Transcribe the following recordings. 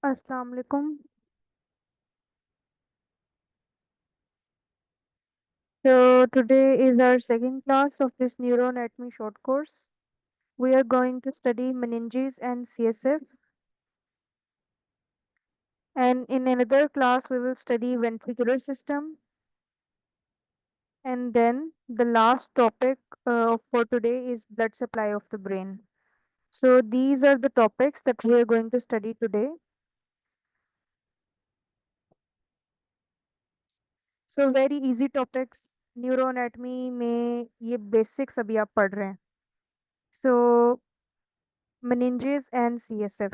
Assalamu alaikum. So today is our second class of this neuroanatomy short course. We are going to study meninges and CSF, and in another class we will study ventricular system, and then the last topic for today is blood supply of the brain. So these are the topics that we are going to study today. So very easy topics. न्यूरोएनाटमी में ये basics अभी आप पढ़ रहे हैं. So meninges and CSF.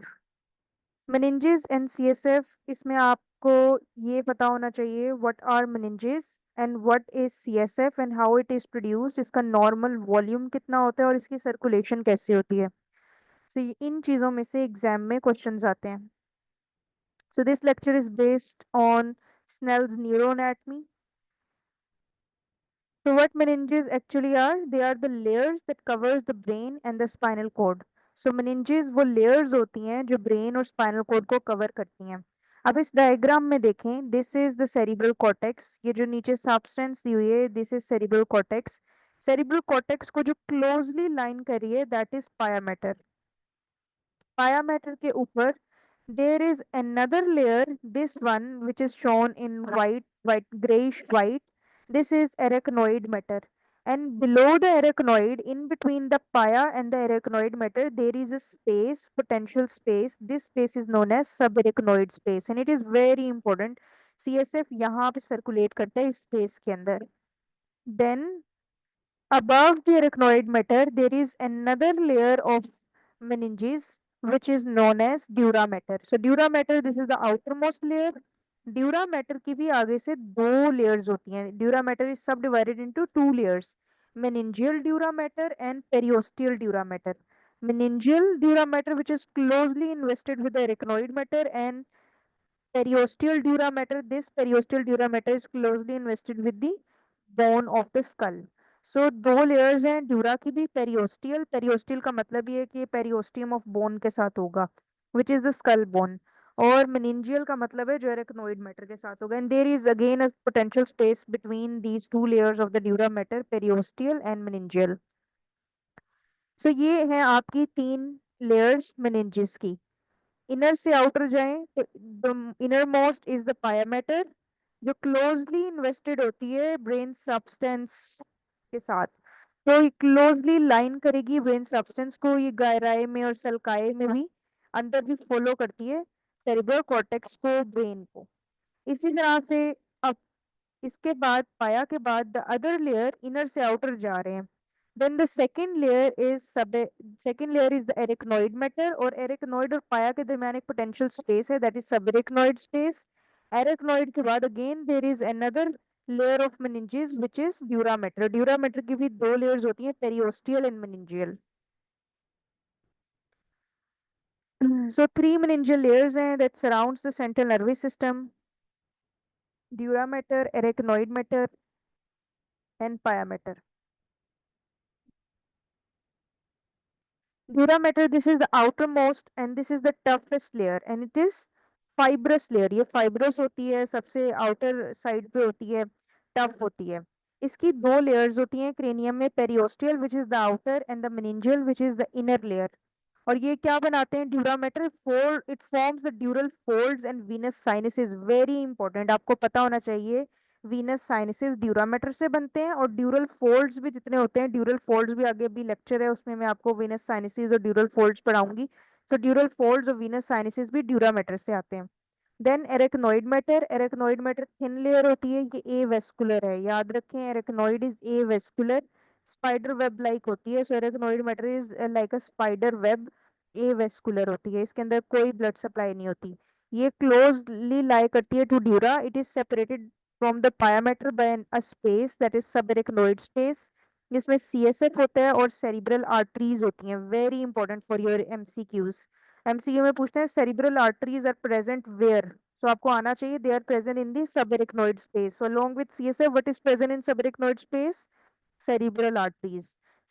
meninges and CSF, इसमें आपको ये पता होना चाहिए what are meninges and what is CSF and how it is produced, इसका नॉर्मल वॉल्यूम कितना होता है और इसकी सर्कुलेशन कैसे होती है. So इन चीज़ों में से एग्जाम में क्वेश्चंस आते हैं. So this lecture is based on Snell's neuroanatomy. So what meninges actually are? They are the layers that covers the brain and the spinal cord. So meninges वो layers होती हैं जो brain और spinal cord को cover करती हैं. अब इस डायग्राम में देखें, this is the cerebral cortex. ये जो नीचे substance दी हुई है, this is cerebral cortex. Cerebral cortex को जो closely line कर रही है, that is pia mater. Pia mater के ऊपर there is another layer, this one which is shown in white grayish white. This is arachnoid matter, and below the arachnoid, in between the pia and the arachnoid matter, there is a space, potential space. This space is known as subarachnoid space, and it is very important. CSF यहाँ पे circulate करता है इस space के अंदर. Then above the arachnoid matter, there is another layer of meninges which is known as dura mater. So dura mater, this is the outermost layer. Dura mater की भी आगे से दो layers होती हैं. Dura mater is subdivided into two layers, meningeal dura mater and periosteal dura mater. Meningeal dura mater, which is closely invested with the arachnoid mater, and periosteal dura mater, this periosteal dura mater is closely invested with the bone of the skull. So दो layers हैं dura की भी. Periosteal, periosteal का मतलब ये है कि periosteum of bone के साथ होगा, which is the skull bone. और meningeal का मतलब है जो एरेक्नोइड मैटर के साथ होगा. And there is again a potential space between these two layers of the dura mater, periosteal and meningeal. So ये है आपकी तीन layers meninges की. इनर से आउटर जाएं तो the inner most is the पाया मैटर, जो क्लोजली इन्वेस्टेड होती है ब्रेन सब्सटेंस के साथ. तो ये क्लोजली लाइन करेगी ब्रेन सब्सटेंस को. ये गायराए में और सल्काए में भी अंदर भी फॉलो करती है सेरिब्रल कॉर्टेक्स को, ब्रेन को. इसी तरह से अब इसके बाद पाया के बाद द अदर लेयर इनर से आउटर जा रहे हैं. then the second layer is sub second layer is the arachnoid matter, और arachnoid और पाया के दरमियान एक potential space है, that is subarachnoid space. arachnoid के बाद again there is another layer of meninges which is dura mater. dura mater की भी दो layers होती हैं, periosteal and meningeal. So three meningeal layers हैं that surrounds the central nervous system: dura mater, arachnoid mater and pia mater. Dura mater, this is the outermost and this is the toughest layer, and it is fibrous layer. ये fibrous होती है, सबसे outer side पे होती है, tough होती है. इसकी दो layers होती हैं cranium में, periosteal which is the outer and the meningeal which is the inner layer. और ये क्या बनाते हैं dura mater? Fold, it forms the dural folds and venous sinuses. Very important, आपको पता होना चाहिए. वीनस साइनसेस ड्यूरा मैटर से बनते हैं, और ड्यूरल फोल्ड्स भी जितने होते हैं, ड्यूरल फोल्ड्स भी आगे भी लेक्चर है उसमें मैं आपको वीनस साइनसेस और ड्यूरल फोल्ड्स पढ़ाऊंगी. तो ड्यूरल फोल्ड्स और वीनस साइनसेस भी ड्यूरा मैटर से आते हैं. Then arachnoid mater. Arachnoid mater thin layer होती है, ये ए वेस्कुलर है, याद रखें. Arachnoid is avascular, spider web like होती है. So arachnoid mater is like a spider web, avascular होती है, इसके अंदर कोई ब्लड सप्लाई नहीं होती. ये क्लोजली लाई करती है to dura. It is separated from the pia mater by a space that is subarachnoid space, जिसमें सीएसएफ होता है और सेरिब्रल आर्टरीज होती हैं. Very important for your MCQs. MCQ में पूछते हैं cerebral arteries are present where. So आपको आना चाहिए they are present in the subarachnoid space. So along with CSF what is present in subarachnoid space? Cerebral arteries.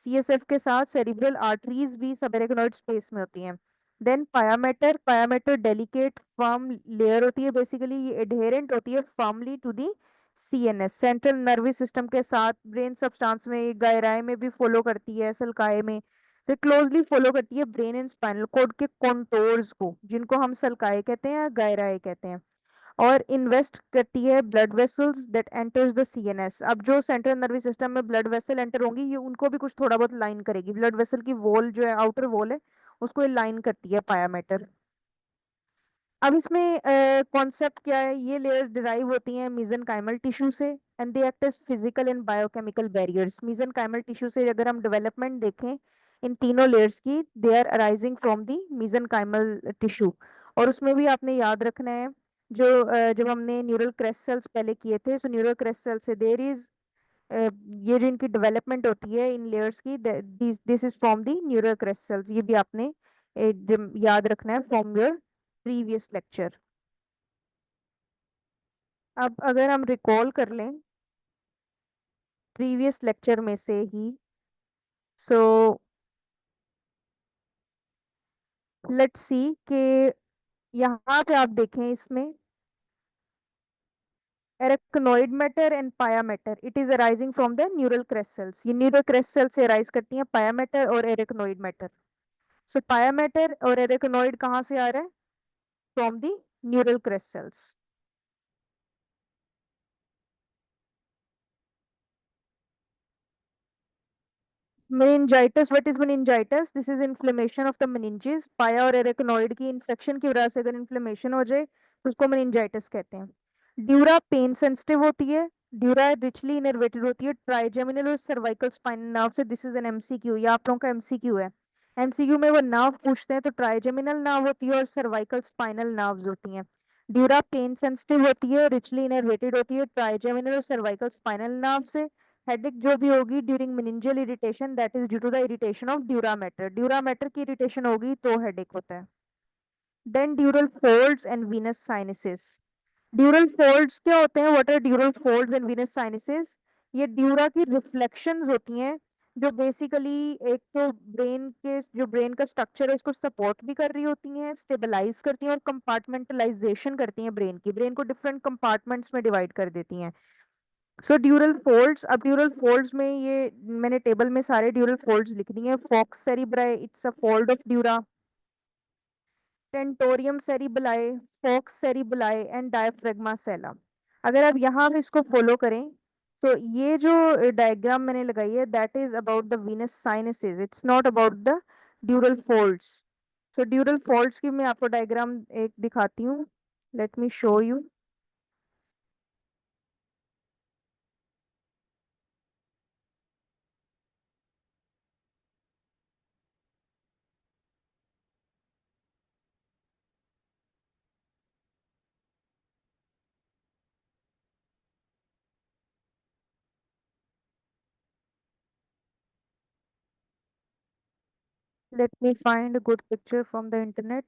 CSF के साथ cerebral arteries भी सबएरेक्नोइड space में होती हैं. Then pia mater, pia mater delicate firm layer होती है, बेसिकली ये एडहेरेंट होती है firmly to the CNS, central nervous system के साथ ब्रेन सब्सटेंस में, गायराए में भी फॉलो करती है, सल्काए में। तो क्लोजली फॉलो करती है ब्रेन एंड स्पाइनल कॉर्ड के कॉन्टोर्स को, जिनको हम सल्काए कहते हैं या गायराए कहते हैं। और इन्वेस्ट करती है blood vessels that enters the CNS. अब जो सेंट्रल नर्वस सिस्टम में ब्लड वेसल एंटर होंगी, ये उनको भी कुछ थोड़ा बहुत लाइन करेगी। ब्लड वेसल की वॉल जो है, आउटर वॉल है, उसको ये लाइन करती है पायामेटर। अब इसमें कॉन्सेप्ट क्या है, ये लेयर्स डिराइव होती हैं मीजेनकाइमल टिश्यू से, and they act as physical and biochemical barriers. Mesenchymal tissue से अगर हम डेवलपमेंट देखें इन तीनों लेयर्स की, they are arising from the mesenchymal tissue. और उसमें भी आपने याद रखना है, जो जब हमने न्यूरल क्रेस्ट सेल्स पहले किए थे, सो न्यूरल क्रेस्ट सेल से देयर इज, ये जो इनकी डेवलपमेंट होती है इन लेयर्स की, this is from the neural crest cells. ये भी आपने याद रखना है फ्रॉम योर प्रीवियस लेक्चर। अब अगर हम रिकॉल कर लें प्रीवियस लेक्चर में से ही, सो लेट्स सी कि यहाँ पे आप देखें इसमें arachnoid mater and pia mater, it is arising from the neural crest cells. ये न्यूरल क्रेस्ट सेल से अराइज करती हैं पाया मैटर और एरेक्नोइड मैटर। सो पाया मैटर और एरेक्नोइड कहाँ से आ रहा है? From the neural crest cells. meningitis, what is meningitis? This is inflammation of the meninges। पाया और एरेक्नोइड की इन्फेक्शन की वजह से अगर इन्फ्लेमेशन हो जाए तो उसको meningitis कहते हैं। ड्यूरा पेन सेंसिटिव होती है, ड्यूरा रिचली इनर्वेटेड होती है ट्राइजेमिनल और सर्वाइकल स्पाइनल नर्व से। दिस इज एन एमसीक्यू, ये आप लोगों का एमसीक्यू है। एमसीक्यू में वो नर्व पूछते हैं, तो ट्राइजेमिनल नर्व होती है और सर्वाइकल स्पाइनल नर्व्स होती हैं। ड्यूरा पेन सेंसिटिव होती है, रिचली इनर्वेटेड होती है ट्राइजेमिनल और सर्वाइकल स्पाइनल नर्व से। हेडेक जो भी होगी during meningeal irritation, that is due to the irritation of dura mater. Dura mater की इरिटेशन होगी तो हेडेक होता है। Then dural folds and venous sinuses. Dural folds क्या होते हैं? What are dural folds and venous sinuses? ये dura की रिफ्लेक्शंस होती हैं, जो बेसिकली एक तो ब्रेन के, जो ब्रेन का स्ट्रक्चर है उसको सपोर्ट भी कर रही होती हैं, स्टेबलाइज करती हैं और कंपार्टमेंटलाइजेशन करती हैं ब्रेन की, ब्रेन को डिफरेंट कंपार्टमेंट्स में डिवाइड कर देती हैं। सो ड्यूरल फोल्ड्स, अब ड्यूरल फोल्ड्स में ये मैंने टेबल में सारे ड्यूरल फोल्ड्स लिख दिए हैं। Falx cerebri, it's a fold of dura. Tentorium cerebelli, falx cerebelli and diaphragma sellae. अगर आप यहाँ पे इसको फॉलो करें, तो ये जो डायग्राम मैंने लगाई है, that is about the Venus sinuses, it's not about the dural folds. So ड्यूरल folds की मैं आपको डायग्राम एक दिखाती हूँ, let me show you. Let me find a good picture from the internet.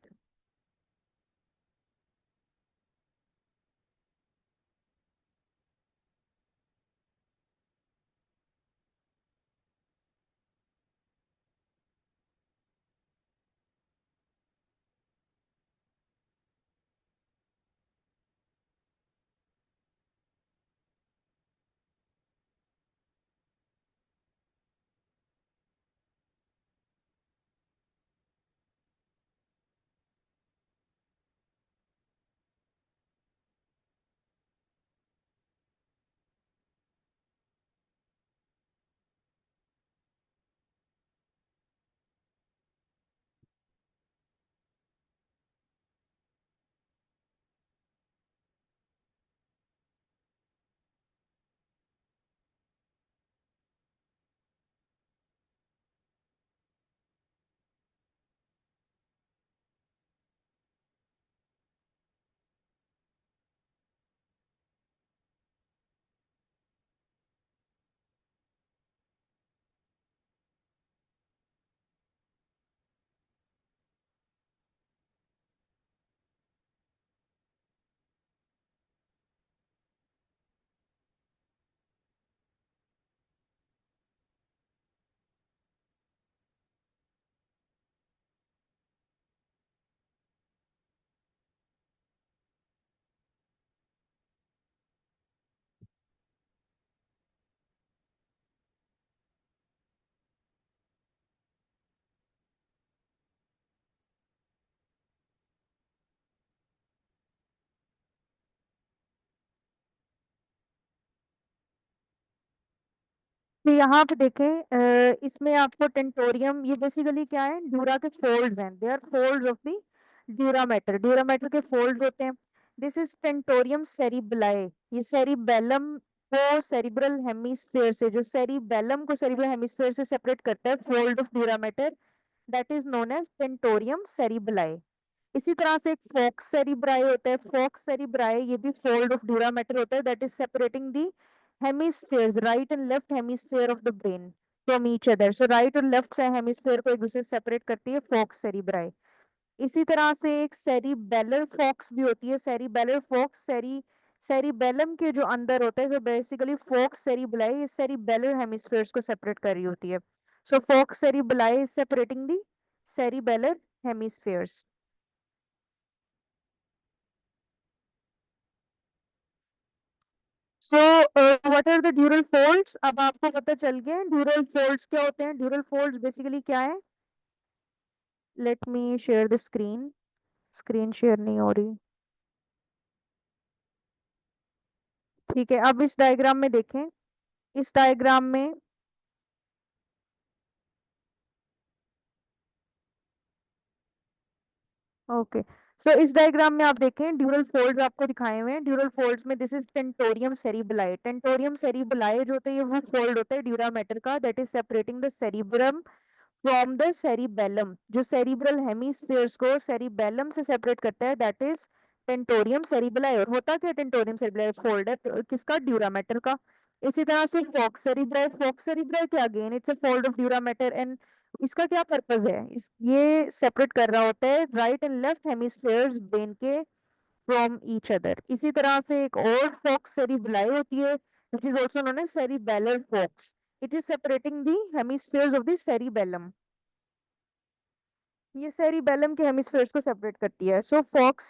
तो यहाँ पे देखें, इसमें आपको टेंटोरियम, ये बेसिकली क्या है, ड्यूरा के फोल्ड्स हैं, they are folds of the dura mater, dura mater के फोल्ड्स होते हैं। This is tentorium cerebelli. ये सेरिबेलम को सेरिब्रल हेमिस्फेयर से, जो सेरिबेलम को सेरिब्रल हेमिस्फेयर से सेपरेट करता है, fold of dura mater, that is known as tentorium cerebelli. इसी तरह से एक फोक्स सेरिब्राई होता है, फोक्स सेरिब्राई ये भी फोल्ड ऑफ ड्यूरा मैटर होता है, that is separating the hemispheres, right and left hemisphere of the brain from each other. So right और लेफ्ट से हेमिस्फेयर को एक दूसरे से सेपरेट करती है फोक्स सेरिब्राई। इसी तरह से एक सेरिबेलर फोक्स भी होती है, सेरिबेलर फोक्स सेरिबेलम के जो अंदर होता है, जो बेसिकली फोक्स सेरिबलाई इस सेरिबेलर हेमिस्फेयर्स को सेपरेट कर रही होती है। So falx cerebelli is separating the cerebellar hemispheres. So what are the dural folds, अब आपको पता चल गया ड्यूरल फोल्ड्स क्या होते हैं। ड्यूरल फोल्ड्स बेसिकली क्या है, let me share the screen, screen share नहीं हो रही। ठीक है, अब इस डायग्राम में देखें, इस डायग्राम में, ओके, सो इस डायग्राम में आप देखें ड्यूरल फोल्ड्स आपको दिखाए हुए हैं। ड्यूरल फोल्ड्स में दिस इज टेंटोरियम सेरिबलाई, टेंटोरियम सेरिबलाई जो होता है ये वो फोल्ड होता है ड्यूरा मैटर का, that is separating the cerebrum from the cerebellum, जो सेरिब्रल हेमिस्फीयर्स को सेरिबेलम से सेपरेट करता है, दैट इज टेंटोरियम सेरिबेलाई। और होता क्या टेंटोरियम सेरिबेलाई, फोल्ड है किसका, ड्यूरा मैटर का। इसी तरह से फोक्स सेरिब्राई क्या, again it's a fold of dura matter, and इसका क्या पर्पस है, ये सेपरेट कर रहा होता है right and left hemispheres brain के फ्रॉम ईच अदर। इसी तरह से एक और फोक्स सेरिबेलाई होती है, which is also known as cerebellar forks. It is separating the hemispheres of the cerebellum. ये सेरिबेलम के हेमिस्फेयर्स को सेपरेट करती है। So falx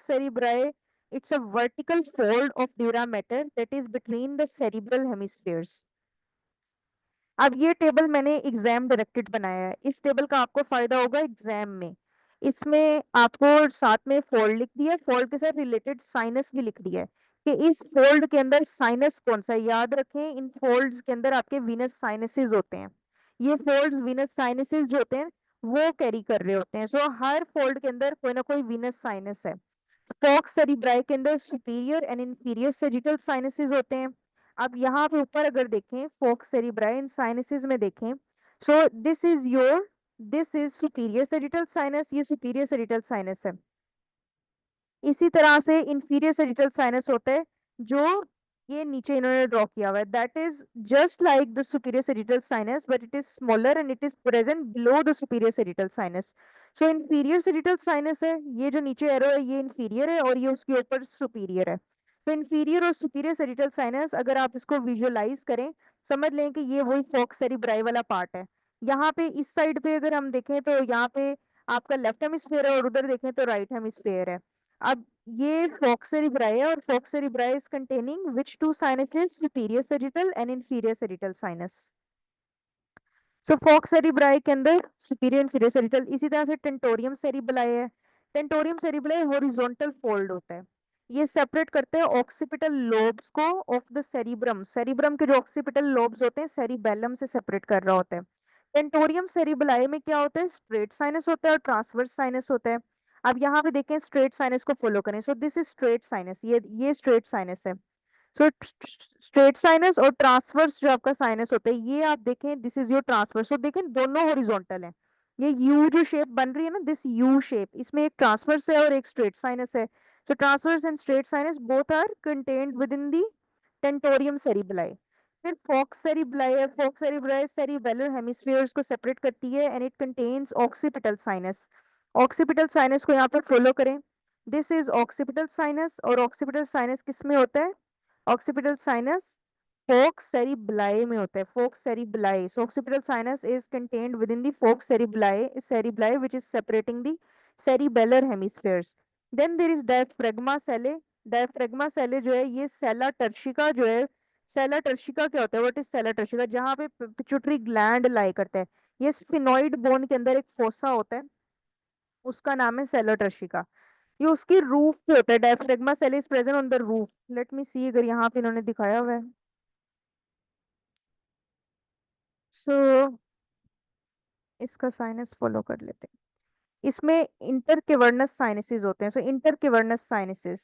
cerebri it's a vertical fold of dura mater that is between the cerebral hemispheres. अब ये table मैंने exam directed बनाया है, इस टेबल का आपको फायदा होगा एग्जाम में। इसमें आपको साथ में फोल्ड लिख दिया है, फोल्ड के साथ रिलेटेड साइनस भी लिख दिया है कि इस फोल्ड के अंदर साइनस कौन सा है। याद रखें इन फोल्ड्स के अंदर आपके वीनस साइनसेस होते हैं, ये फोल्ड्स वीनस साइनसेस जो होते हैं वो कैरी कर रहे होते हैं। सो हर फोल्ड के अंदर कोई ना कोई वीनस साइनस है। फोक्स सेरिब्राई के अंदर superior and inferior sagittal sinuses होते हैं। अब यहाँ पे ऊपर अगर देखें फोक्स सेरिब्राई इन साइनसेस में देखें, सो this is superior sagittal sinus, ये सुपीरियर सेजिटल साइनस है। इसी तरह से इंफीरियर सेजिटल साइनस होता है जो ये नीचे इन्होंने ड्रॉ किया हुआ है, that is just like the superior sagittal sinus but it is smaller and it is present below the superior sagittal sinus. So inferior sagittal sinus है, ये जो नीचे एरो है ये इंफीरियर है और ये उसके ऊपर सुपीरियर है। तो इंफीरियर और सुपीरियर सेजिटल साइनस अगर आप इसको विजुअलाइज करें, समझ लें कि ये वही फोक्स सेरिब्राई वाला पार्ट है। यहाँ पे इस साइड पे अगर हम देखें तो यहाँ पे आपका लेफ्ट हेमिस्फेयर है और उधर देखें तो राइट हेमिस्फेयर है। अब ये फोक्स सेरिब्राई है और falx cerebri is containing which two sinuses, superior sagittal and inferior sagittal sinus. So falx cerebri के अंदर सुपीरियर इंफीरियर सेरिटल। इसी तरह से टेंटोरियम सेरिबलाई है, टेंटोरियम सेरिबलाई हॉरिजॉन्टल फोल्ड होता है, ये सेपरेट करते हैं ऑक्सीपिटल लोब्स को ऑफ द सेरिब्रम, सेरिब्रम के जो ऑक्सीपिटल लोब्स होते हैं सेरिबेलम से सेपरेट कर रहा होता है। टेंटोरियम सेरिबलाई में क्या होता है, स्ट्रेट साइनस होता है और ट्रांसवर्स साइनस होता है। अब यहाँ पे देखें स्ट्रेट साइनस को फॉलो करें, सो दिस इज स्ट्रेट साइनस, ये स्ट्रेट साइनस है। सो स्ट्रेट साइनस और ट्रांसवर्स जो आपका साइनस होता है, ये आप देखें दिस इज योर ट्रांसवर्स, तो देखें दोनों हॉरिजॉन्टल है। ये यू जो शेप बन रही है ना, दिस यू शेप, इसमें एक ट्रांसवर्स है और एक स्ट्रेट साइनस है। So transverse and straight sinus both are contained within the tentorium cerebelli. फिर फोक्स सेरिबलाई है, फोक्स सेरिबलाई सेरिबेलर हेमिस्फीयर्स को सेपरेट करती है and it contains occipital sinus. Occipital sinus को यहाँ पर फॉलो करें, दिस इज ऑक्सीपिटल साइनस, और ऑक्सीपिटल साइनस किस में होता है, occipital sinus fox cerebelli में होता है, fox cerebelli, so occipital sinus is contained within the fox cerebelli which is separating the cerebellar hemispheres. Then there is diaphragma cellae, diaphragma cellae जो है ये सेला टर्शिका जो है, सेला टर्शिका क्या होता है, व्हाट इज सेला टर्शिका, जहाँ पे पिट्यूटरी ग्लैंड लाई करता है, ये स्फिनोइड बोन के अंदर एक फोसा होता है, उसका नाम है सेला टर्शिका। ये उसकी रूफ पे होता है, diaphragma sellae is present on the roof, let me see अगर यहाँ पे इन्होंने दिखाया हुआ है, सो इसका साइनस फॉलो कर लेते हैं। इसमें इंटर केवर्नस साइनसेस होते हैं। सो इंटर केवर्नस साइनसेस,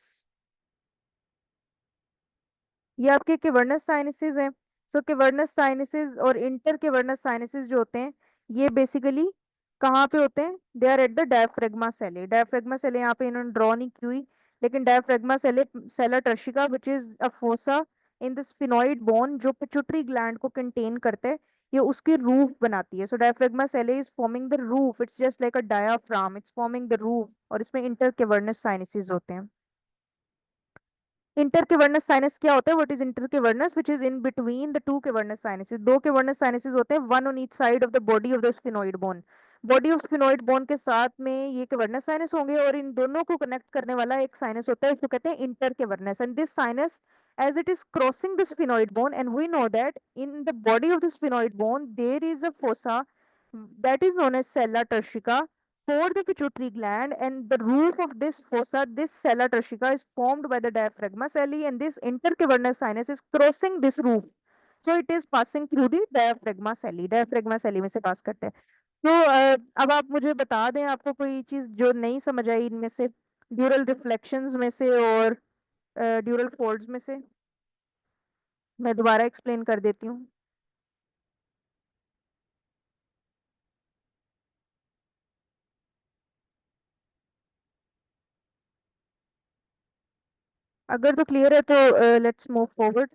ये आपके केवर्नस साइनसेस हैं। सो केवर्नस साइनसेस और इंटर केवर्नस साइनसेस जो होते हैं, ये बेसिकली कहाँ पे होते हैं? They are at the diaphragma sellae. Diaphragma sellae यहाँ पे इन्होंने ड्रॉ नहीं की हुई, लेकिन diaphragma sellae, sella turcica which is a fossa in the sphenoid bone, जो पिट्यूटरी ग्लैंड को कंटेन करते हैं, ये उसकी रूफ बनाती है। So diaphragma sellae is forming the roof, it's just like a diaphragm, it's forming the roof, और इसमें इंटर केवर्नस साइनसेस होते हैं। इंटर केवर्नस साइनस क्या होता है? What is inter cavernous? Which is in between the to cavernous sinuses. दो cavernous sinuses होते हैं, one on each side of the body of the sphenoid bone. Body of sphenoid bone के साथ में ये केवर्नस साइनस होंगे, और इन दोनों को कनेक्ट करने वाला एक साइनस होता है, इसको कहते हैं inter cavernous. And this sinus, as it is crossing the sphenoid bone, and we know that in the body of the sphenoid bone there is a fossa that is known as sella turcica for the pituitary gland, and the roof of this fossa, this sella turcica, is formed by the diaphragma celli, and this intercavernous sinus is crossing this roof, so it is passing through the diaphragma celli। diaphragma celli में से पास करते हैं। तो अब आप मुझे बता दें, आपको कोई चीज जो नहीं समझ आई इनमें से, ड्यूरल रिफ्लेक्शंस में से और ड्यूरल फोल्ड्स में से। मैं दोबारा एक्सप्लेन कर देती हूँ। अगर तो क्लियर है तो let's move forward.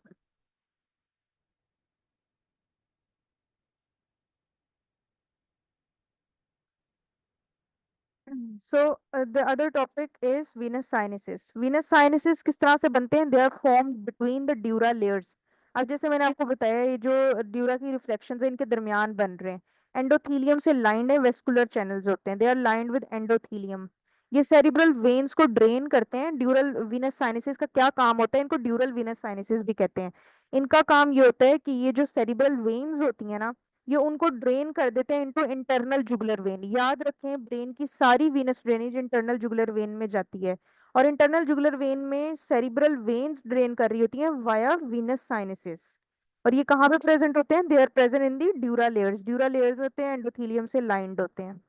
So the other topic is venous sinuses. Venous sinuses किस तरह से बनते हैं? They are formed between the dura layers. अब जैसे मैंने आपको बताया, ये जो ड्यूरा की रिफ्लेक्शंस है इनके दरमियान बन रहे हैं। एंडोथीलियम से लाइंड है, वेस्कुलर चैनल्स होते हैं, they are lined with endothelium. ये सेरिब्रल वेन्स को ड्रेन करते हैं। ड्यूरल वीनस साइनसेस का क्या काम होता है? इनको ड्यूरल वीनस साइनसेस भी कहते हैं। इनका काम ये होता है कि ये जो सेरिब्रल वेन्स होती है ना, ये उनको ड्रेन कर देते हैं इनटू इंटरनल जुगुलर वेन। याद रखें, ब्रेन की सारी Venus drainage internal jugular vein में जाती है, और इंटरनल जुगुलर वेन में सेरिब्रल वेन्स ड्रेन कर रही होती हैं वाया वीनस साइनसेस। और ये कहाँ पे प्रेजेंट होते हैं? They are present in the dura layers. Dura layers होते हैं एंडोथेलियम से लाइंड होते हैं।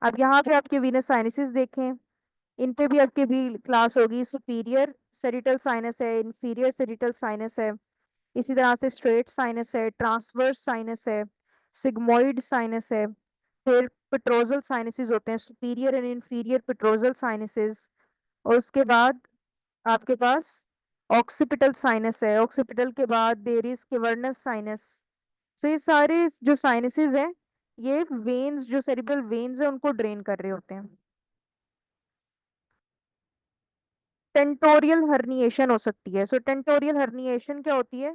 अब यहाँ पे आपके वीनस साइनसेस देखें, इन पे भी आपकी भी क्लास होगी। सुपीरियर सेरिटल साइनस है, इंफीरियर सेरिटल साइनस है, इसी तरह से स्ट्रेट साइनस है, ट्रांसवर्स साइनस है, सिग्मोइड साइनस है, फिर पेट्रोजल साइनसेस होते हैं, superior and inferior petrosal sinuses. और उसके बाद आपके पास ऑक्सीपिटल साइनस है। ऑक्सीपिटल के बाद देयर इज कैवर्नस साइनस। तो ये सारे जो साइनसेस हैं, ये वेन्स, जो सेरिब्रल वेन्स है, उनको ड्रेन कर रहे होते हैं। टेंटोरियल हर्निएशन हो सकती है। सो टेंटोरियल हर्निएशन क्या होती है?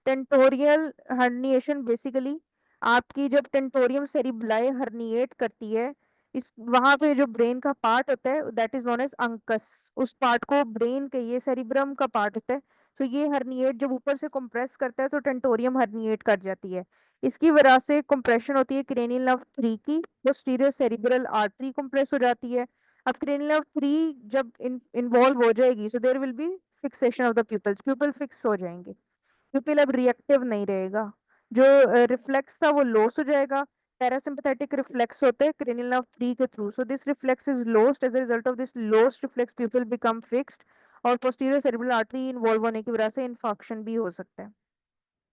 टेंटोरियल हर्निएशन बेसिकली आपकी जब टेंटोरियम सेरिब्लाई हर्निएट करती है, इस वहां पे जो ब्रेन का पार्ट होता है दैट इज नोन एज अंकस, उस पार्ट को ब्रेन के, ये सेरिब्रम का पार्ट होता है। तो ये हर्निएट जब ऊपर से कंप्रेस करता है तो टेंटोरियम हर्निएट कर जाती है। इसकी वजह से कंप्रेशन होती है क्रेनियल नर्व 3 की, पोस्टीरियर सेरिब्रल आर्टरी कंप्रेस हो जाती है। अब क्रेनियल नर्व 3 जब इन्वॉल्व हो जाएगी, so there will be fixation of the pupils, pupil fix हो जाएंगे। प्यूपिल अब रिएक्टिव नहीं रहेगा, जो रिफ्लेक्स था वो लॉस हो जाएगा। पैरासिम्पथेटिक रिफ्लेक्स होते हैं क्रेनियल नर्व 3 के through, so this reflex is lost. As a result of this lost reflex pupil become fixed, और पोस्टीरियर सेरिब्रल आर्टरी इन्वॉल्व होने की वजह से इन्फॉक्शन भी हो सकता है।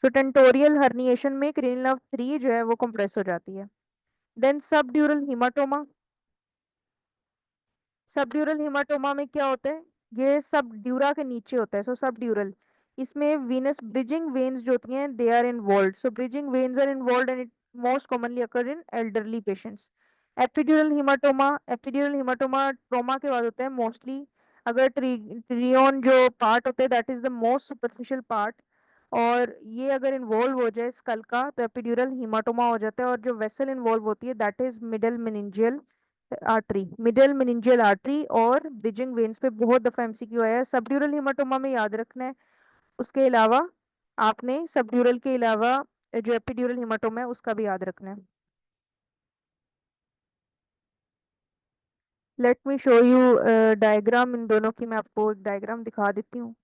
सो टेंटोरियल हर्निएशन में क्रेनियल नर्व 3 जो है वो कंप्रेस हो जाती है। Then subdural hematoma. Subdural hematoma में क्या होता है? ये सब ड्यूरा के नीचे होता है, सो सबड्यूरल। इसमें वीनस ब्रिजिंग वेन्स जो होती हैं they are involved. So bridging veins are involved and it most commonly occur in elderly patients. Epidural hematoma, epidural hematoma trauma के बाद होता है मोस्टली। अगर ट्रियोन जो पार्ट होता है that is the most superficial part, और ये अगर इन्वॉल्व हो जाए स्कल का तो एपिड्यूरल हीमाटोमा हो जाता है। और जो वेसल इन्वॉल्व होती है that is middle meningeal artery. Middle meningeal artery और ब्रिजिंग वेन्स पे बहुत दफा एमसीक्यू आया है, सबड्यूरल हेमाटोमा में याद रखना है। उसके अलावा आपने सबड्यूरल के अलावा जो एपिड्यूरल हेमाटोमा है उसका भी याद रखना है। Let me show you diagram in दोनों की। मैं आपको एक डायग्राम दिखा देती हूँ।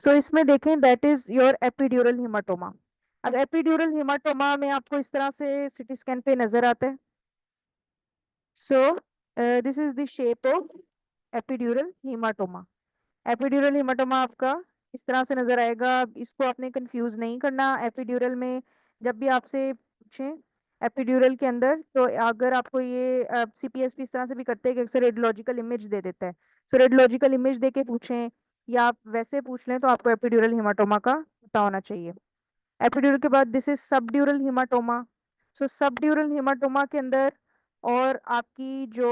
सो इसमें देखें that is your epidural haematoma. अब एपिड्यूरल हिमाटोमा में आपको इस तरह से सीटी स्कैन पे नजर आता है। So this is the shape of epidural haematoma. Epidural haematoma आपका इस तरह से नजर आएगा। अब इसको आपने कंफ्यूज नहीं करना। एपिड्यूरल में जब भी आपसे पूछें एपिड्यूरल के अंदर, तो अगर आपको ये सीपीएसपी इस तरह से भी करते हैं कि अक्सर रेडियोलॉजिकल इमेज दे देता है, सो रेडियोलॉजिकल इमेज दे के पूछें या आप वैसे पूछ लें तो आपको एपिड्यूरल हिमाटोमा का पता होना चाहिए। एपिड्यूरल के बाद this is subdural haematoma. So subdural haematoma के अंदर और आपकी जो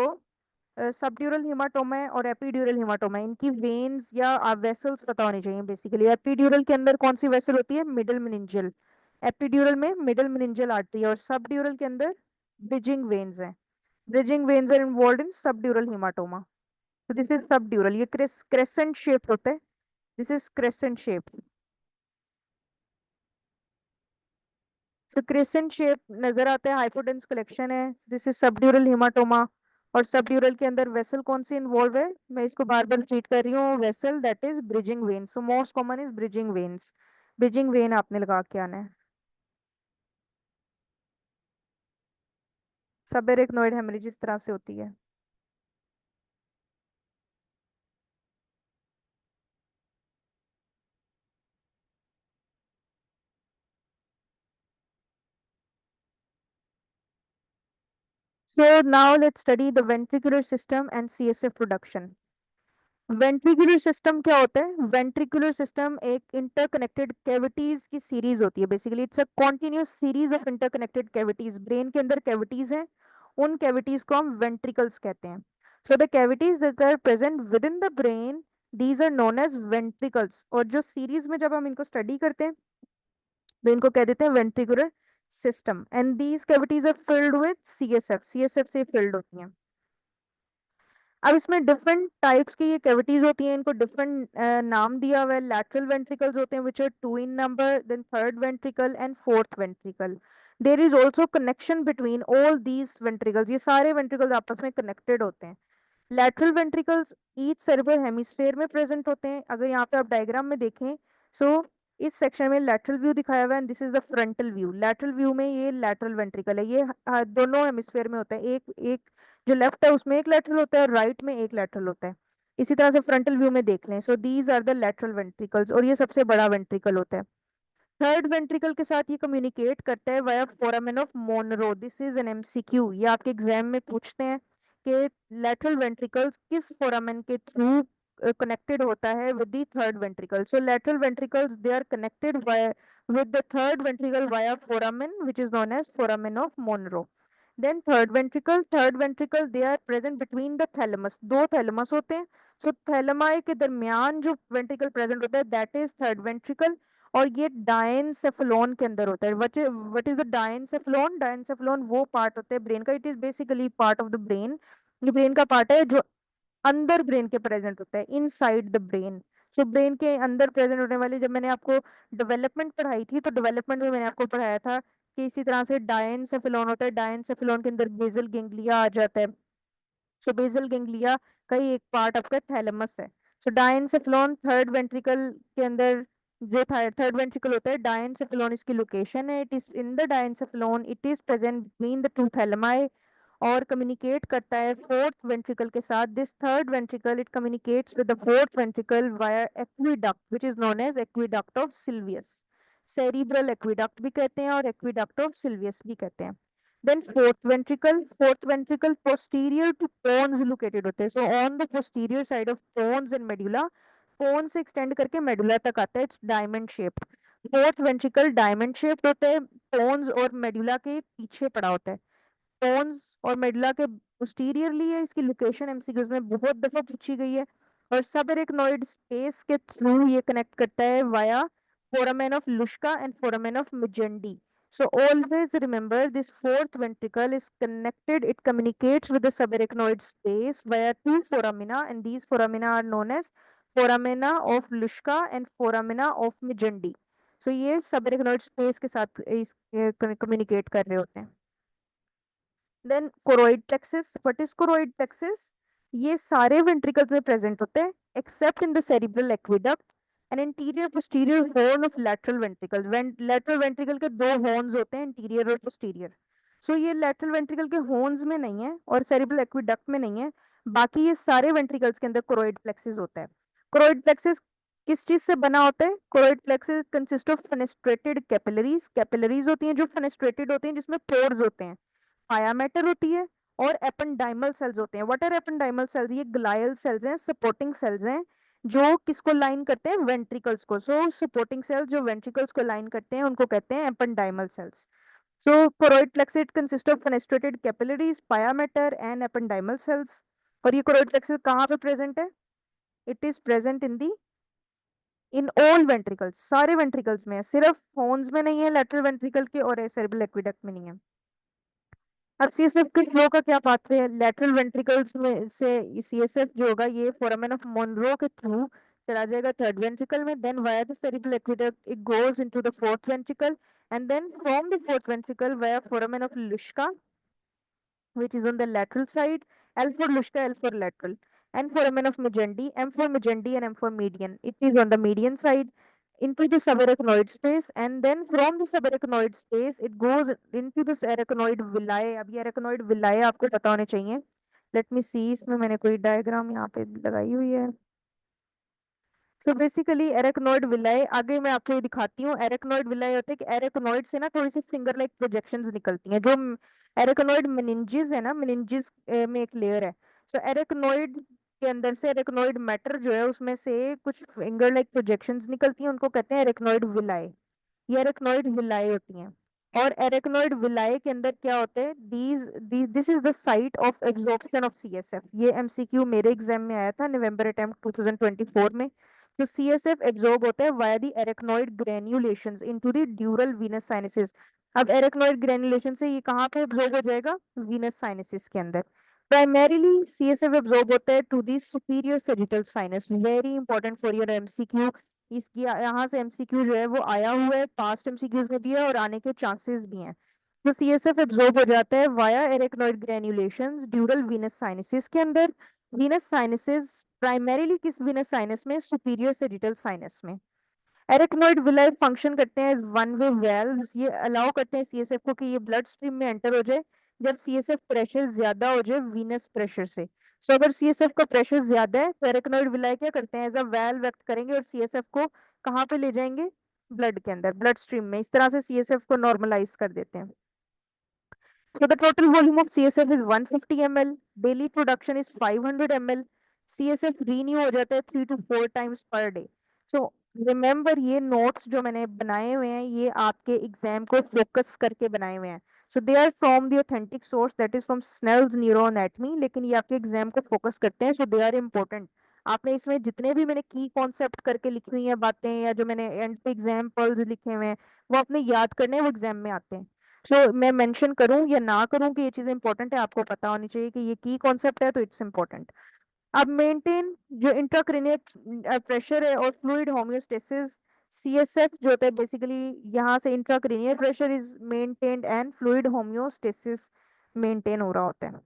सबड्यूरल हिमाटोमा है और एपिड्यूरल हिमाटोमा है, इनकी वेन्स या वेसल्स पता होनी चाहिए। बेसिकली एपिड्यूरल के अंदर कौन सी वेसल होती है? Middle meningeal. एपिड्यूरल में मिडल मेनिंजियल आर्टरी, और सबड्यूरल के अंदर ब्रिजिंग वेन्स हैं। Bridging veins are involved in subdural haematoma. तो दिस इज सबड्यूरल। ये क्रेसेंट शेप होता है। This is crescent shape. So crescent shape नजर आता है, हाइपोडेंस कलेक्शन है। This is subdural haematoma. और सबड्यूरल के अंदर वेसल कौन सी इन्वॉल्व है? मैं इसको बार बार रिपीट कर रही हूँ, vessel that is bridging when. So most common is bridging veins. Bridging when आपने लगा के आना है। सबएरेक्नोइड हेमरेज इस तरह से होती है। So now let's study the ventricular system and CSF production. Ventricular system क्या होता है? वेंट्रिकुलर सिस्टम एक इंटरकनेक्टेड कैविटीज की सीरीज होती है। Basically it's a continuous series of interconnected cavities. Brain के अंदर कैविटीज हैं, उन कैविटीज को हम वेंट्रिकल्स कहते हैं। So the cavities that are present within the brain, these are known as ventricles. और जो सीरीज में जब हम इनको स्टडी करते हैं तो इनको कह देते हैं ventricular system. And these cavities are filled with CSF. CSF से फिल्ड होती हैं। अब इसमें डिफरेंट टाइप्स की ये कैविटीज होती हैं, इनको डिफरेंट नाम दिया हुआ है। लैटरल वेंट्रिकल्स होते हैं which are two in number, then third ventricle and fourth ventricle. There is also connection between all these ventricles. ये सारे वेंट्रिकल्स आपस में कनेक्टेड होते हैं। Lateral ventricles each cerebral hemisphere में प्रेजेंट होते हैं। अगर यहाँ पे आप डायग्राम में देखें, सो इस सेक्शन में लैटरल व्यू दिखाया हुआ है, this is the frontal view. Lateral view में ये लैटरल वेंट्रिकल है, ये दोनों हेमिस्फेयर में होता है। एक एक जो लेफ्ट है उसमें एक लैटरल होता है और राइट में एक लैटरल होता है। इसी तरह से फ्रंटल व्यू में देख लें, so these are the lateral ventricles, और ये सबसे बड़ा वेंट्रिकल होता है। थर्ड वेंट्रिकल के साथ ये कम्युनिकेट करता है via foramen of Monro. This is an MCQ, ये आपके एग्जाम में पूछते हैं कि लेटरल वेंट्रिकल्स किस फोरामेन के थ्रू कनेक्टेड होता है with the third ventricle. So lateral ventricles they are connected with the third ventricle via foramen, which is known as foramen of Monro. Then third ventricle they are present between the thalamus. दो thalamus होते हैं। सो थैलेमाई के दरमियान जो ventricle present होता है that is third ventricle. और ये डायनसेफलोन के अंदर होता है। What is the diencephalon? Diencephalon वो पार्ट होता है ब्रेन का, it is basically part of the brain. ये ब्रेन का पार्ट है जो अंदर ब्रेन के प्रेजेंट होता है, inside the brain. So brain के अंदर प्रेजेंट होने वाली, जब मैंने आपको डेवलपमेंट पढ़ाई थी तो डेवलपमेंट में मैंने आपको पढ़ाया था कि इसी तरह से डायनसेफलोन होता है। डायनसेफलोन के अंदर बेसल गेंगलिया आ जाता है। सो बेसल गेंगलिया का ही एक पार्ट आपका थैलेमस है। सो डायनसेफलोन थर्ड वेंट्रिकल के अंदर जो थर्ड वेंट्रिकल होता है, डायनसेफलोन इसकी लोकेशन है। It is in the diencephalon, it is present between the two thalami और कम्युनिकेट करता है फोर्थ वेंट्रिकल के साथ। This third ventricle it communicates with the fourth ventricle via aqueduct which is known as aqueduct of Sylvius. Cerebral aqueduct भी कहते हैं और aqueduct of Silvius भी कहते हैं। Then fourth ventricle posterior to pons located होते हैं। So on the posterior side of pons and medulla, pons से एक्सटेंड करके मेडुला तक आता है। It's diamond shape. Fourth ventricle diamond shape होता है, पोन्स और मेडुला के पीछे पड़ा होता है। पोन्स और मेडुला के पोस्टीरियरली है। इसकी लोकेशन एमसीक्यूज में बहुत दफा पूछी गई है। और सबएरेक्नोइड स्पेस के थ्रू ये कनेक्ट करता है via foramen of Luschka and foramen of Magendie. So always remember this fourth ventricle is connected. It communicates with the subarachnoid space via two foramina, and these foramina are known as foramina of Luschka and foramina of Mijendi. So ये subarachnoid space के साथ इस communicate कर रहे होते हैं। Then choroid plexus. What is choroid plexus? ये सारे वेंट्रिकल्स में प्रेजेंट होते हैं except in the cerebral aqueduct and anterior posterior horn of lateral ventricle. Lateral ventricle के दो हॉर्न्स होते हैं, इंटीरियर और पोस्टीरियर। सो ये लैटरल वेंट्रिकल के हॉर्न्स में नहीं है और सेरिब्रल एक्विडक्ट में नहीं है, बाकी ये सारे वेंट्रिकल्स के अंदर कोरोइड प्लेक्सिस होता है। कोरोइड प्लेक्सिस किस चीज से बना होता है? Choroid plexus consist of fenestrated capillaries. Capillaries होती हैं जो फेनेस्ट्रेटेड होती हैं, जिसमें पोर्स होते हैं। पाया मैटर होती है और एपेंडाइमल सेल्स होते हैं। What are ependymal cells? ये ग्लायल सेल्स हैं, सपोर्टिंग सेल्स हैं, जो किसको लाइन करते हैं? वेंट्रिकल्स को। सो सपोर्टिंग सेल्स जो वेंट्रिकल्स को लाइन करते हैं उनको कहते हैं ependymal cells. So choroid plexus consist of fenestrated capillaries, pia mater and ependymal cells. और ये कोरोइड प्लेक्सिस कहाँ पे प्रेजेंट है? It is present in all ventricles, सारे वेंट्रिकल्स में है, सिर्फ हॉर्न्स में नहीं है लैटरल वेंट्रिकल के, और सेरेब्रल एक्विडक्ट में नहीं है। अब सीएसएफ के फ्लो का क्या पाथवे है? लैटरल वेंट्रिकल्स में से सीएसएफ जो होगा ये फोरामेन ऑफ मोनरो के थ्रू चला जाएगा थर्ड वेंट्रिकल में, then via the cerebral aqueduct it goes into the fourth वेंट्रिकल, एंड देन फ्रॉम द फोर्थ ventricle via foramen of Luschka, which is on the lateral side, L for Luschka, L for lateral, and foramen of Magendie, M for Magendie and M for median. It is on the median side into the subarachnoid space, and then from the subarachnoid space it goes into this arachnoid villi. अब ये arachnoid villi आपको पता होने चाहिए। Let me see, इसमें मैंने कोई diagram यहाँ पे लगाई हुई है। सो बेसिकली एरेक्नोइड विलाय, आगे मैं आपको ये दिखाती हूँ। एरेक्नोइड विलाय होते हैं कि एरेक्नोइड से ना थोड़ी सी फिंगर लाइक प्रोजेक्शंस निकलती हैं। जो एरेक्नोइड मेनिंजेस है ना, मेनिंजेस में एक लेयर है। सो एरेक्नोइड के अंदर से एरेक्नोइड मैटर जो है उसमें से कुछ फिंगर लाइक प्रोजेक्शंस निकलती हैं, उनको कहते हैं एरेक्नोइड विलाय। ये एरेक्नोइड विलाय होती हैं। और एरेक्नोइड विलाय के अंदर क्या होता है? This is the site of absorption of CSF. ये एमसीक्यू मेरे एग्जाम में आया था नवंबर अटेम्प्ट 2024 में। तो CSF एब्जॉर्ब होता है via the arachnoid granulations into the dural venous sinuses. अब एरेक्नोइड ग्रेन्युलेशन से ये कहाँ पे एब्जॉर्ब हो जाएगा? वीनस साइनसेस के अंदर। प्राइमरीली CSF एब्जॉर्ब होता है to the superior sagittal sinus. Very important for your MCQ. इसकी यहाँ से एमसीक्यू जो है वो आया हुआ है, पास्ट एमसीक्यूज में भी है और आने के चांसेस भी हैं। तो CSF एब्जॉर्ब हो जाता है via arachnoid granulations dural venous sinuses के अंदर। वीनस साइनसेस प्राइमरीली किस वीनस साइनस में? सुपीरियर सैजिटल साइनस में। एरेक्नोइड विलाय फंक्शन करते हैं वन वे वेल्व्स। ये अलाउ करते हैं सीएसएफ को कि ये ब्लड स्ट्रीम में एंटर हो जाए जब सीएसएफ प्रेशर ज्यादा हो जाए वीनस प्रेशर से। सो अगर सीएसएफ का प्रेशर ज्यादा है तो एरेक्नोइड विलाय क्या करते हैं? एज अ वेल्व एक्ट करेंगे और सीएसएफ को कहाँ पे ले जाएंगे? ब्लड के अंदर, ब्लड स्ट्रीम में। इस तरह से सीएसएफ को नॉर्मलाइज कर देते हैं। So the total volume of CSF is 150 ml. Daily production is 500 ml. CSF renew हो जाता है 3 to 4 times per day. So remember ये notes जो मैंने बनाए हुए हैं ये आपके एग्जाम को फोकस करके बनाए हुए हैं। So they are from the authentic source, that is from Snell's Neuroanatomy, लेकिन ये आपके एग्जाम को फोकस करते हैं, so they are important। आपने इसमें जितने भी मैंने की कॉन्सेप्ट करके लिखी हुई हैं बातें, या जो मैंने एंड पे एग्जाम्पल्स लिखे हुए हैं, वो आपने याद करने हैं, वो एग्जाम में आते हैं। मैं मेंशन करूं या ना करूं कि ये चीजें इंपॉर्टेंट है, आपको पता होनी चाहिए कि ये की कॉन्सेप्ट है, तो इट्स इंपॉर्टेंट। अब मेंटेन जो इंट्राक्रेनियल प्रेशर है और फ्लूइड होम्योस्टेसिस। सीएसएफ जो होता है बेसिकली यहाँ से intracranial pressure is maintained and fluid homeostasis maintain हो रहा होता है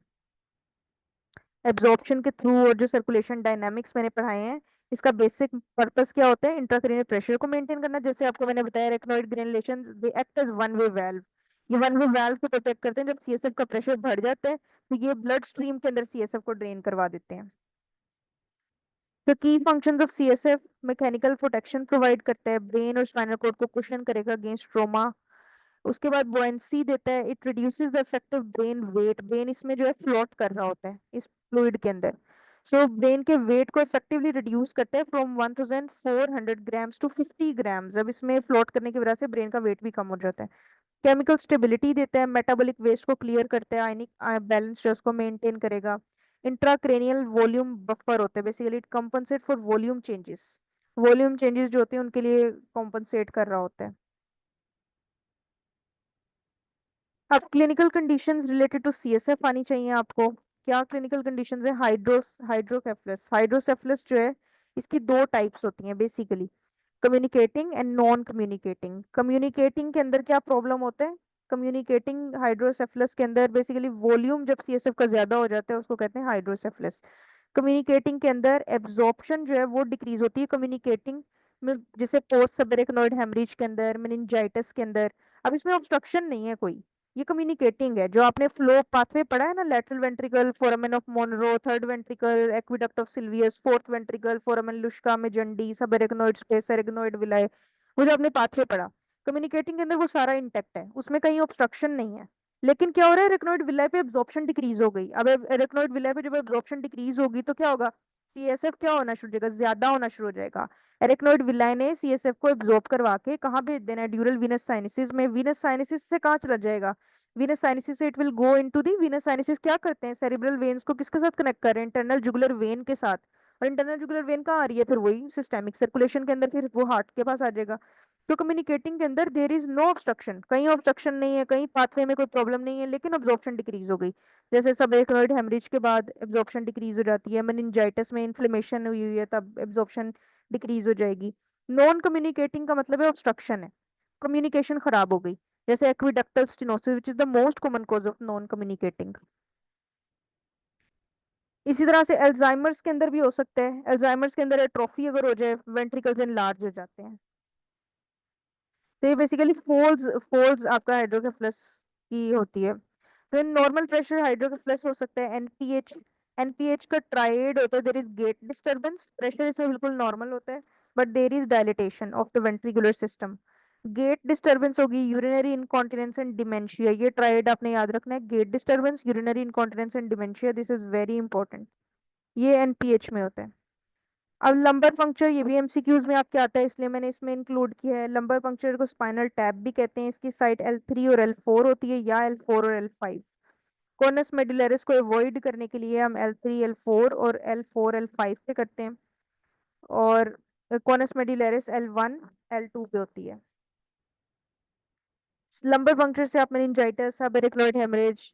एब्जॉर्प्शन के थ्रू। और जो सर्कुलेशन डायनामिक्स मैंने पढ़ाए हैं, इसका बेसिक पर्पस क्या होता है? इंट्राक्रेनियल प्रेशर को मेंटेन करना। जैसे आपको मैंने बताया arachnoid granulation they act as one way valve. ये वन वे वाल्व को प्रोटेक्ट करते हैं। जब सीएसएफ का प्रेशर बढ़ जाता है तो ये ब्लड स्ट्रीम के अंदर सीएसएफ को ड्रेन करवा देते हैं। तो key functions of CSF, mechanical protection provide करता है, ब्रेन और स्पाइनल कॉर्ड को कुशन करेगा अगेंस्ट ट्रोमा। उसके बाद बुओयंसी देता है, it reduces the effective brain weight. Brain इसमें जो है फ्लोट कर रहा होता है इस फ्लूइड के अंदर। सो ब्रेन के वेट को इफेक्टिवली रिड्यूस करता है फ्रॉम 1400 ग्राम्स टू 50 ग्राम्स। अब इसमें फ्लोट करने की वजह से ब्रेन का वेट भी कम हो जाता है। केमिकल स्टेबिलिटी देता है, मेटाबॉलिक वेस्ट को क्लियर करता है, आयनिक बैलेंस जो है उसको मेंटेन करेगा। इंट्राक्रेनियल वॉल्यूम बफर होता है, basically it compensate for volume changes. Volume changes जो होते हैं उनके लिए कॉम्पनसेट कर रहा होता है। अब clinical conditions related to CSF आनी चाहिए आपको। क्या क्लिनिकल कंडीशंस है? हाइड्रोसेफलस। हाइड्रोसेफलस जो है इसकी दो टाइप्स होती हैं basically, communicating and non communicating. Communicating के अंदर क्या प्रॉब्लम होता है? कम्युनिकेटिंग हाइड्रोसेफलस के अंदर बेसिकली वॉल्यूम जब सीएसएफ का ज्यादा हो जाता है उसको कहते हैं हाइड्रोसेफलस। कम्युनिकेटिंग के अंदर एब्जॉर्प्शन जो है वो डिक्रीज होती है। कम्युनिकेटिंग जैसे पोस्ट सबरेकनोइड हेमरेज के अंदर, मेनिंजाइटिस के अंदर। अब इसमें ऑब्स्ट्रक्शन नहीं है कोई, ये कम्युनिकेटिंग है। जो आपने फ्लो पाथवे पढ़ा है ना, lateral ventricle, foramen of Monro, third ventricle, aqueduct of Sylvius, fourth ventricle, foramen Luschka Magendie, subarachnoid space, arachnoid villi, वो जो आपने पाथवे पढ़ा कम्युनिकेटिंग के अंदर, वो सारा इंटेक्ट है, उसमें कहीं ऑब्स्ट्रक्शन नहीं है। लेकिन क्या हो रहा है, एरेक्नोइड विलाय पे एब्जॉर्प्शन डिक्रीज हो गई। अब एरेक्नोइड विलाय पे जब एब्जॉर्प्शन डिक्रीज होगी तो क्या होगा, सीएसएफ क्या होना शुरू हो जाएगा, ज्यादा होना शुरू हो जाएगा। एरेक्नोइड विलाय ने सीएसएफ को एब्जॉर्ब करवा के कहाँ भेज देना है, ड्यूरल वीनस साइनसिस में। वीनस साइनसिस से कहाँ चला जाएगा, वीनस साइनसिस से it will go into the Venus sinuses. क्या करते हैं, सेरिब्रल वेन्स को किसके साथ कनेक्ट कर रहे हैं, इंटरनल जुगुलर वेन के साथ। और इंटरनल जुगुलर वेन कहाँ आ रही है, फिर वही सिस्टेमिक सर्कुलेशन के अंदर, फिर वो हार्ट के पास आ जाएगा। तो कम्युनिकेटिंग के अंदर देर इज नो ऑब्स्ट्रक्शन, कहीं ऑब्स्ट्रक्शन नहीं है, कहीं पाथवे में कोई प्रॉब्लम नहीं है, लेकिन अब्जॉर्प्शन डिक्रीज हो गई। जैसे सबरेकनोइड हेमरेज के बाद एब्जॉर्प्शन डिक्रीज हो जाती है, मेनिंजाइटिस में इन्फ्लेमेशन हुई हुई है तब एब्जॉर्प्शन डिक्रीज हो जाएगी। नॉन कम्युनिकेटिंग का मतलब है ऑब्स्ट्रक्शन है, कम्युनिकेशन खराब हो गई। जैसे aqueductal stenosis which is the most common cause of non communicating. इसी तरह से अल्जाइमर्स के अंदर भी हो सकता है। अल्जाइमर्स के अंदर एट्रोफी अगर हो जाए, वेंट्रिकल्स एनलार्ज हो जाते हैं। तो ये बेसिकली फोल्स फोल्स आपका हाइड्रोकेफलस की होती है। तो नॉर्मल प्रेशर हाइड्रोकेफलस हो सकता है एनपीएच। एनपीएच का ट्राइड होता है, there is gait disturbance, pressure इसमें बिल्कुल नॉर्मल होता है, but there is dilatation of the ventricular system. Gait disturbance होगी, यूरिनरी इनकॉन्टिनेंस एंड डिमेंशिया। ये ट्राइड आपने याद रखना है, gait disturbance, urinary incontinence and dementia, this is very important. ये एनपीएच में होता है। अब लंबर पंक्चर, ये भी एमसीक्यूज में आपके आता है, इसलिए मैंने इसमें इंक्लूड किया है। लंबर पंक्चर को स्पाइनल टैप भी कहते हैं, इसकी साइट L3 और L4 होती है, या L4 और L5। कॉनस मेडुलरिस को अवॉइड करने के लिए हम L3 L4 और L4 L5 पे करते हैं। और कॉनस मेडुलरिस L1 L2 पे होती है। लंबर पंक्चर से आप मेनिंजाइटिस, सबरेक्नोइड हेमरेज,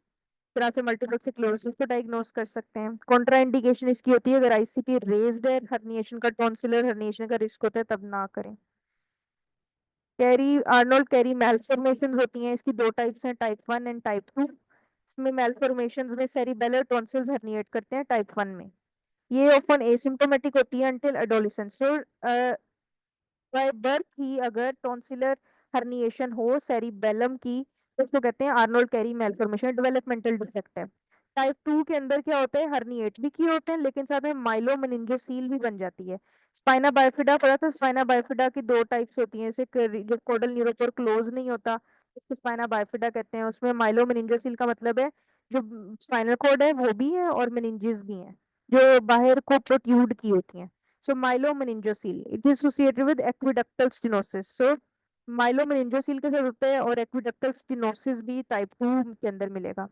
तरह से मल्टीपल स्क्लेरोसिस को डायग्नोस कर सकते हैं। कॉन्ट्रा इंडिकेशन इसकी होती है अगर आईसीपी रेज्ड है, हर्निएशन का, टॉन्सिलर हर्निएशन का रिस्क होता है, तब ना करें। कैरी आर्नोल्ड कैरी मैलफॉर्मेशंस होती हैं, इसकी दो टाइप्स हैं, टाइप 1 एंड टाइप 2। इसमें मैलफॉर्मेशंस में सेरिबेलर टॉन्सिल्स हर्निएट करते हैं टाइप 1 में। ये ऑफन एसिम्प्टोमेटिक होती है अंटिल एडोलेसेंस। तो बाय बर्थ ही अगर टॉन्सिलर हर्निएशन हो सेरिबेलम की, तो उसको कहते हैं Arnold carry malformation, developmental defect है। टाइप 2 के अंदर क्या होता है, हर्निएट भी किए होते हैं, लेकिन साथ में माइलोमेनिंजोसील भी बन जाती है। स्पाइना बाइफिडा पढ़ा था, स्पाइना बाइफिडा की दो टाइप्स होती हैं, जैसे जो कोडल न्यूरोपोर क्लोज नहीं होता उसको स्पाइना बाइफिडा कहते हैं। उसमें माइलोमेनिंजोसील का मतलब है जो स्पाइनल कोड है वो भी है और मेनिंजेस भी हैं, जो बाहर को प्रोट्यूड की होती हैं। So myelomeningocele, it is associated with aqueductal stenosis. So myelomeningocele के साथ होता है, और aqueductal stenosis भी टाइप 2 के अंदर मिलेगा।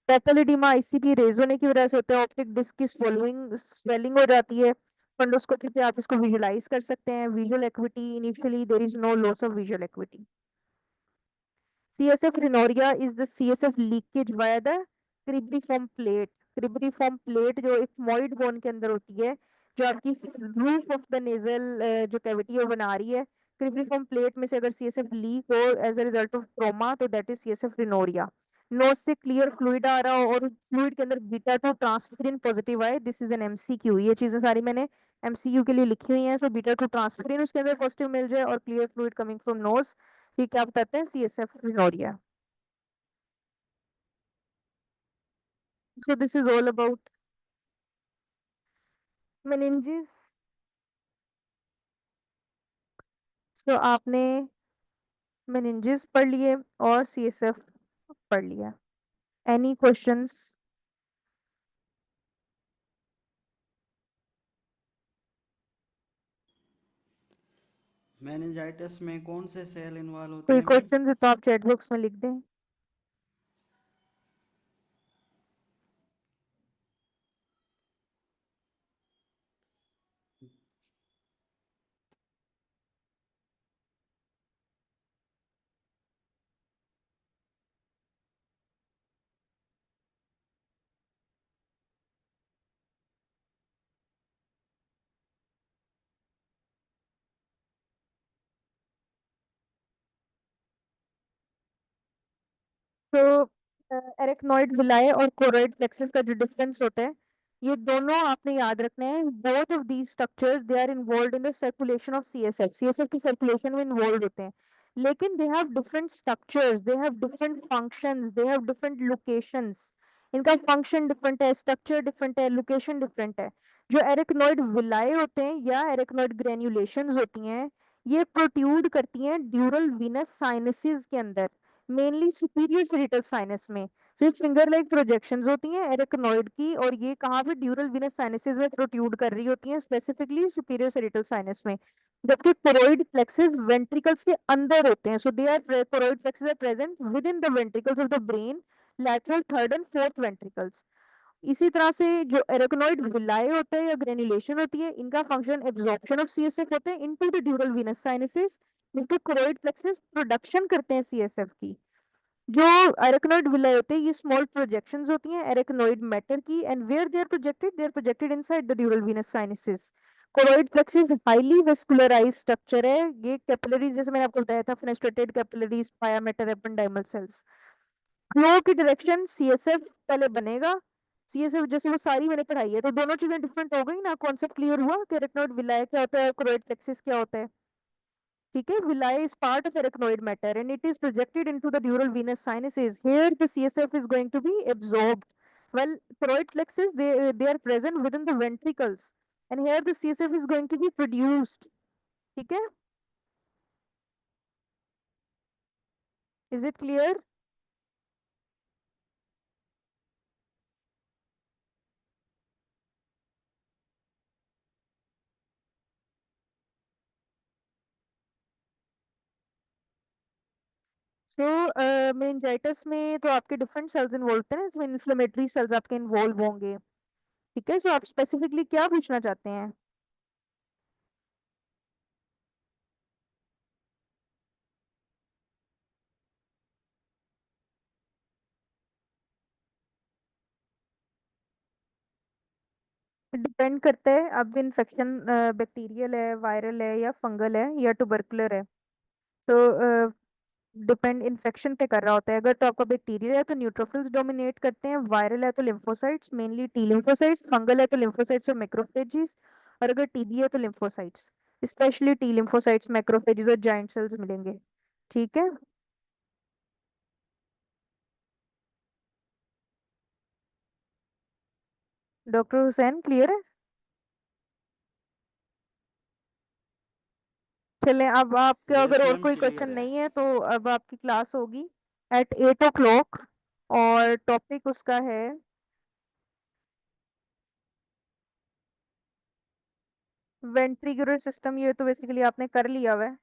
पेटल आईसीपी रेज होने की वजह से होता है। ऑप्टिक डिस्क की swallowing स्वेलिंग हो जाती है। फंडोस्कोपी से आप इसको विजुलाइज कर सकते हैं। Visual acuity, initially there is no loss of visual acuity. CSF rhinorrhea is the CSF leakage via the cribriform plate। cribriform plate जो एक मोइड बोन के अंदर होती है, जो आपकी रूफ ऑफ द नेजल जो कैविटी है वो बना रही है। cribriform plate में से अगर CSF लीक हो as a result of trauma, तो that is CSF rhinorrhea। Nose से क्लियर फ्लूइड आ रहा हो और फ्लूइड के अंदर बीटा 2 ट्रांसफेरिन पॉजिटिव आए, दिस इज एन एमसीक्यू। ये चीजें सारी मैंने एमसीक्यू के लिए लिखी हुई हैं। सो बीटा 2 ट्रांसफेरिन उसके अंदर पॉजिटिव मिल जाए और clear fluid coming from knows, ये क्या बताते हैं, CSF rhinorrhea। So this is all about meninges। तो आपने meninges पढ़ लिए और CSF पढ़ लिया। Any questions? मेनिंजाइटिस में कौन से सेल इन्वॉल्व होते कोई हैं मैम? क्वेश्चंस है तो आप चैट बॉक्स में लिख दें। तो एरेक्नोइड विलाय और कोरोइड प्लेक्सस का जो डिफरेंस होता है, ये दोनों आपने याद रखना है। Both of these structures they are involve in the circulation of CSF, CSF की सर्कुलेशन में इन्वॉल्व होते हैं, लेकिन they have different structures, they have different functions, they have different locations. इनका फंक्शन डिफरेंट है, स्ट्रक्चर डिफरेंट है, location different है। जो एरिकनॉइड विलाए होते हैं या एरिकनॉइड ग्रेन्युलेशंस होती हैं, ये प्रोट्यूड करती हैं ड्यूरल वीनस साइनसेस के अंदर, मेनली सुपीरियर सेरिटल साइनस में। सिर्फ फिंगर लाइक प्रोजेक्शंस होती हैं एरिकनॉइड की, और ये कहाँ पे ड्यूरल वीनस साइनसेस में प्रोट्रूड कर रही होती हैं, स्पेसिफिकली सुपीरियर सेरिटल साइनस में। जबकि कोरोइड प्लेक्सेस वेंट्रिकल्स के अंदर होते हैं, so they are choroid plexuses are present within the ventricles of the brain, lateral third and fourth ventricles. इसी तरह से जो एरिकनॉइड विलाए होते हैं या ग्रेन्युलेशन होती है, इनका फंक्शन एब्जॉर्प्शन ऑफ सीएसएफ होते हैं into the dural venous sinuses, जबकि कोरोइड प्लेक्सेस प्रोडक्शन करते हैं सीएसएफ की। जो एरेक्नोइड विलाय होते हैं, ये स्मॉल प्रोजेक्शंस होती हैं एरेक्नोइड मैटर की, and where they are projected inside the dural venous sinuses. Choroid plexus highly vascularized structure है, ये कैपिलरीज जैसे मैंने आपको बताया था, fenestrated capillaries, pia mater ependymal cells. Flow की डायरेक्शन सीएसएफ पहले बनेगा, सीएसएफ जैसे वो सारी मैंने पढ़ाई है, तो दोनों चीजें डिफरेंट हो गई ना, कॉन्सेप्ट क्लियर हुआ कि एरेक्नोइड विलाय क्या होता है, कोरोइड प्लेक्सिस क्या होता है। ठीक है, villi is part of arachnoid matter and it is projected into the dural venous sinuses. Here the CSF is going to be absorbed. Well, choroid plexus, they are present within the ventricles, and here the CSF is going to be produced. ठीक है, is it clear? So meningitis में तो आपके different cells involve होते हैं ना, इसमें inflammatory sales आपके इन्वॉल्व होंगे। ठीक है, सो आप स्पेसिफिकली क्या पूछना चाहते हैं? डिपेंड करता है, अब इन्फेक्शन बैक्टीरियल है, वायरल है, या फंगल है, या टुबरकुलर है। तो डिपेंड इन्फेक्शन पे कर रहा होता है। अगर तो आपका बैक्टीरियल है तो न्यूट्रोफिल्स डोमिनेट करते हैं, वायरल है तो lymphocytes, mainly T lymphocytes, fungal है तो लिम्फोसाइट्स और मैक्रोफेजेस, और अगर टीबी है तो lymphocytes, specially T lymphocytes, macrophages और जाइंट सेल्स मिलेंगे। ठीक है, डॉक्टर हुसैन क्लियर है? चलें, अब आपके अगर यस और मैम, कोई क्वेश्चन क्लियर है। नहीं है तो अब आपकी क्लास होगी एट 8 o'clock, और टॉपिक उसका है वेंट्रिकुलर सिस्टम। ये तो बेसिकली आपने कर लिया हुआ है।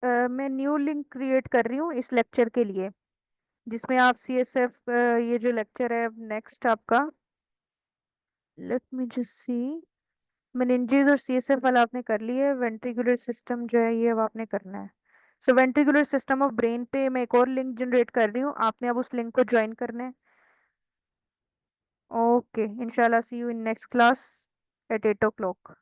मैं न्यू लिंक क्रिएट कर रही हूँ इस लेक्चर के लिए, जिसमें आप सी एस एफ, ये जो लेक्चर है नेक्स्ट आपका, let me just see, meninges और सी एस एफ वाला आपने कर लिया है, वेंट्रिकुलर सिस्टम जो है ये अब आपने करना है। सो वेंट्रिकुलर सिस्टम ऑफ ब्रेन पे मैं एक और लिंक जनरेट कर रही हूँ, आपने अब उस लिंक को ज्वाइन करना है। ओके, इंशाल्लाह see you in next class at 8 o'clock।